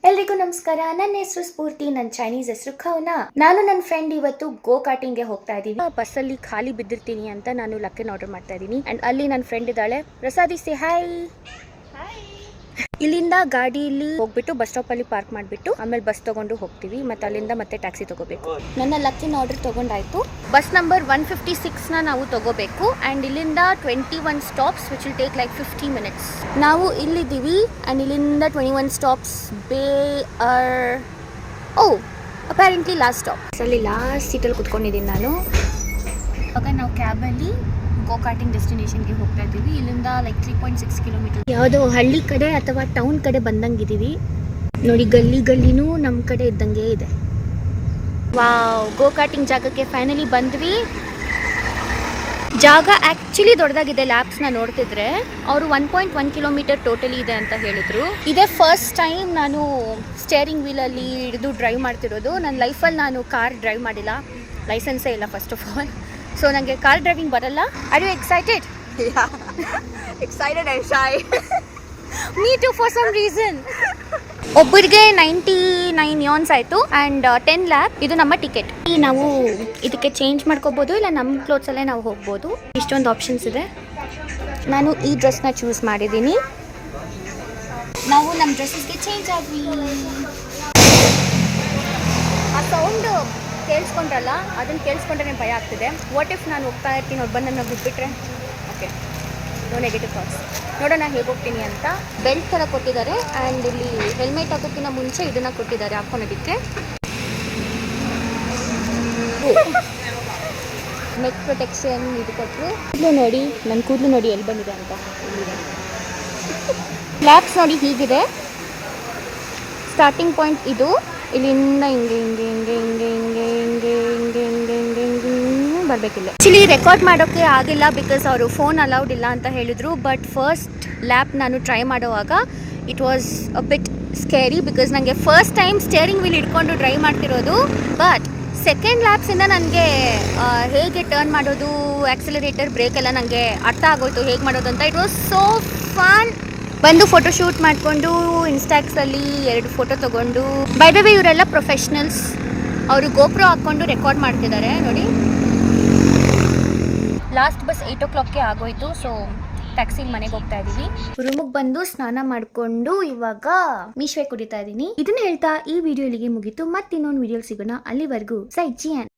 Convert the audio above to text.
ಎಲ್ರಿಗೂ ನಮಸ್ಕಾರ. ನನ್ನ ಹೆಸರು ಸ್ಫೂರ್ತಿ, ನನ್ನ ಚೈನೀಸ್ ಹೆಸರು ಖೌನಾ. ನಾನು ನನ್ನ ಫ್ರೆಂಡ್ ಇವತ್ತು ಗೋ ಕಾರ್ಟಿಂಗ್ಗೆ ಹೋಗ್ತಾ ಇದ್ದೀವಿ. ಬಸ್ಸಲ್ಲಿ ಖಾಲಿ ಬಿದ್ದಿರ್ತೀನಿ ಅಂತ ನಾನು ಲಕ್ಕನ್ ಆರ್ಡರ್ ಮಾಡ್ತಾ ಇದ್ದೀನಿ. ಅಂಡ್ ಅಲ್ಲಿ ನನ್ನ ಫ್ರೆಂಡ್ ಇದ್ದಾಳೆ, ಪ್ರಸಾದಿ. Say hi. ಇಲ್ಲಿಂದ ಗಾಡಿಯಲ್ಲಿ ಹೋಗ್ಬಿಟ್ಟು ಬಸ್ ಸ್ಟಾಪ್ ಅಲ್ಲಿ ಪಾರ್ಕ್ ಮಾಡ್ಬಿಟ್ಟು ಆಮೇಲೆ ಬಸ್ ತಗೊಂಡು ಹೋಗ್ತೀವಿ. ಮತ್ತೆ ಅಲ್ಲಿಂದ ಮತ್ತೆ ಟ್ಯಾಕ್ಸಿ ತಗೋಬೇಕು. ನನ್ನ ಲಕ್ಕಿನ ಆರ್ಡರ್ ತಗೊಂಡಾಯ್ತು. ಬಸ್ ನಂಬರ್ 156 ನ ನಾವು ತಗೋಬೇಕು. ಅಂಡ್ ಇಲ್ಲಿಂದ 21 stops which will take like 50 minutes. ನಾವು ಇಲ್ಲಿದ್ದೀವಿ ಅಂಡ್ ಇಲ್ಲಿಂದ 21 ಸ್ಟಾಪ್ಸ್ ಅಪ್ಯಾರೆಂಟ್ಲಿ ಲಾಸ್ಟ್ ಸ್ಟಾಪ್. ಅಲ್ಲಿ ಲಾಸ್ಟ್ ಸೀಟಲ್ಲಿ ಕುತ್ಕೊಂಡಿದ್ದೀನಿ ನಾನು. ಆಗ ನಾವು ಕ್ಯಾಬಲ್ಲಿ ಗೋ ಕಾರ್ಟಿಂಗ್ ಡೆಸ್ಟಿನೇಷನ್ಗೆ ಹೋಗ್ತಾ ಇದ್ದೀವಿ. ಇಲ್ಲಿಂದ ಲೈಕ್ 3.6 ಕಿಲೋಮೀಟರ್. ಯಾವುದೋ ಹಳ್ಳಿ ಕಡೆ ಅಥವಾ ಟೌನ್ ಕಡೆ ಬಂದಂಗಿದ್ದೀವಿ ನೋಡಿ. ಗಲ್ಲಿನೂ ನಮ್ಮ ಕಡೆ ಇದ್ದಂಗೆ ಇದೆ. ವಾವ್, ಗೋ ಕಾರ್ಟಿಂಗ್ ಜಾಗಕ್ಕೆ ಫೈನಲಿ ಬಂದ್ವಿ. ಜಾಗ ಆ್ಯಕ್ಚುಲಿ ದೊಡ್ಡದಾಗಿದೆ. ಲ್ಯಾಬ್ಸ್ನ ನೋಡ್ತಿದ್ರೆ ಅವರು 1.1 ಕಿಲೋಮೀಟರ್ ಟೋಟಲಿ ಇದೆ ಅಂತ ಹೇಳಿದ್ರು. ಇದೇ ಫಸ್ಟ್ ಟೈಮ್ ನಾನು ಸ್ಟೇರಿಂಗ್ ವೀಲಲ್ಲಿ ಹಿಡಿದು ಡ್ರೈವ್ ಮಾಡ್ತಿರೋದು. ನನ್ನ ಲೈಫಲ್ಲಿ ನಾನು ಕಾರ್ ಡ್ರೈವ್ ಮಾಡಿಲ್ಲ, ಲೈಸೆನ್ಸೇ ಇಲ್ಲ ಫಸ್ಟ್ ಆಫ್ ಆಲ್. ಸೊ ನನಗೆ ಕಾರ್ ಡ್ರೈವಿಂಗ್ ಬರಲ್ಲ. Are you excited? Excited and shy. Me too for some reason. ಒಬ್ಬರಿಗೆ 99 ಯೋನ್ಸ್ ಆಯಿತು ಆ್ಯಂಡ್ 10 ಲ್ಯಾಬ್. ಇದು ನಮ್ಮ ಟಿಕೆಟ್. ನಾವು ಇದಕ್ಕೆ ಚೇಂಜ್ ಮಾಡ್ಕೋಬೋದು, ಇಲ್ಲ ನಮ್ಮ ಕ್ಲೋತ್ಸಲ್ಲೇ ನಾವು ಹೋಗ್ಬೋದು. ಇಷ್ಟೊಂದು ಆಪ್ಷನ್ಸ್ ಇದೆ. ನಾನು ಈ ಡ್ರೆಸ್ನ ಚೂಸ್ ಮಾಡಿದ್ದೀನಿ. ನಾವು ನಮ್ಮ ಡ್ರೆಸ್ಸಸ್ಗೆ ಚೇಂಜ್ ಆದ್ವಿ. ಆ ಸೌಂಡು ಕೇಳಿಸ್ಕೊಂಡ್ರಲ್ಲ, ಅದನ್ನು ಕೇಳಿಸ್ಕೊಂಡ್ರೆ ಭಯ ಆಗ್ತಿದೆ. ವಾಟ್ ಇಫ್ ನಾನು ಹೋಗ್ತಾ ಇರ್ತೀನಿ, ಅವ್ರು ಬಂದು ನನ್ನ ಬಿಟ್ಬಿಟ್ರೆ? Okay, no negative thoughts. ನೋಡೋಣ ಹೇಗೆ ಹೋಗ್ತೀನಿ ಅಂತ. ಬೆಲ್ಟ್ ಥರ ಕೊಟ್ಟಿದ್ದಾರೆ ಆ್ಯಂಡ್ ಇಲ್ಲಿ ಹೆಲ್ಮೆಟ್ ಹಾಕೋಕ್ಕಿಂತ ಮುಂಚೆ ಇದನ್ನು ಕೊಟ್ಟಿದ್ದಾರೆ ಹಾಕ್ಕೊಳೋದಕ್ಕೆ. ನೆಕ್ ಪ್ರೊಟೆಕ್ಷನ್ ಇದು ಕೊಟ್ಟರು. ಕೂದಲು ನೋಡಿ, ನನ್ನ ಕೂದಲು ನೋಡಿ ಎಲ್ಲಿ ಬಂದಿದೆ ಅಂತ. ಇಲ್ಲಿದೆ. ಲ್ಯಾಬ್ಸ್ ನೋಡಿ ಹೀಗಿದೆ. ಸ್ಟಾರ್ಟಿಂಗ್ ಪಾಯಿಂಟ್ ಇದು. ಇಲ್ಲಿಂದ ಹಿಂಗೆ ಹಿಂಗೆ ಹಿಂಗೆ ಹಿಂಗೆ ಹಿಂಗೆ ಹಿಂಗೆ ಹಿಂಗೆ ಹಿಂಗೆ ಹಿಂಗೆ ಹಿಂಗೆ ಬರಬೇಕಿಲ್ಲ. ಆ್ಯಕ್ಚುಲಿ ರೆಕಾರ್ಡ್ ಮಾಡೋಕ್ಕೆ ಆಗಿಲ್ಲ ಬಿಕಾಸ್ ಅವರು ಫೋನ್ ಅಲೌಡ್ ಇಲ್ಲ ಅಂತ ಹೇಳಿದರು. ಬಟ್ ಫಸ್ಟ್ ಲ್ಯಾಪ್ ನಾನು ಟ್ರೈ ಮಾಡುವಾಗ it was a bit scary because ನನಗೆ ಫಸ್ಟ್ ಟೈಮ್ ಸ್ಟೇರಿಂಗ್ ವೀಲ್ ಹಿಡ್ಕೊಂಡು ಡ್ರೈವ್ ಮಾಡ್ತಿರೋದು. ಬಟ್ ಸೆಕೆಂಡ್ ಲ್ಯಾಪ್ಸಿಂದ ನನಗೆ ಹೇಗೆ ಟರ್ನ್ ಮಾಡೋದು, ಆ್ಯಕ್ಸಿಲರೇಟರ್, ಬ್ರೇಕ್ ಎಲ್ಲ ನನಗೆ ಅರ್ಥ ಆಗೋಯ್ತು ಹೇಗೆ ಮಾಡೋದು ಅಂತ. It was so fun. ಬಂದು ಫೋಟೋ ಶೂಟ್ ಮಾಡಿಕೊಂಡು ಇನ್ಸ್ಟಾಕ್ಸಲ್ಲಿ 2 ಫೋಟೋ ತೊಗೊಂಡು. ಬೈ ದ ವೇ ಇವರೆಲ್ಲ ಪ್ರೊಫೆಷ್ನಲ್ಸ್. ಅವರು ಗೋಪ್ರೋ ಹಾಕ್ಕೊಂಡು ರೆಕಾರ್ಡ್ ಮಾಡ್ತಿದ್ದಾರೆ ನೋಡಿ. ಲಾಸ್ಟ್ ಬಸ್ 8 o'clockಗೆ ಆಗೋಯ್ತು. ಸೊ ಟ್ಯಾಕ್ಸಿಲಿ ಮನೆಗೆ ಹೋಗ್ತಾ ಇದ್ದೀವಿ. ರೂಮಿಗೆ ಬಂದು ಸ್ನಾನ ಮಾಡಿಕೊಂಡು ಇವಾಗ ಮೀಶ್ವೆ ಕುಡಿತಾ ಇದ್ದೀನಿ. ಇದನ್ನ ಹೇಳ್ತಾ ಈ ವಿಡಿಯೋ ಇಲ್ಲಿಗೆ ಮುಗೀತು. ಮತ್ತೆ ಇನ್ನೊಂದು ವಿಡಿಯೋ ಸಿಗೋಣ. ಅಲ್ಲಿವರೆಗೂ ಸೈ ಜಿಯನ್.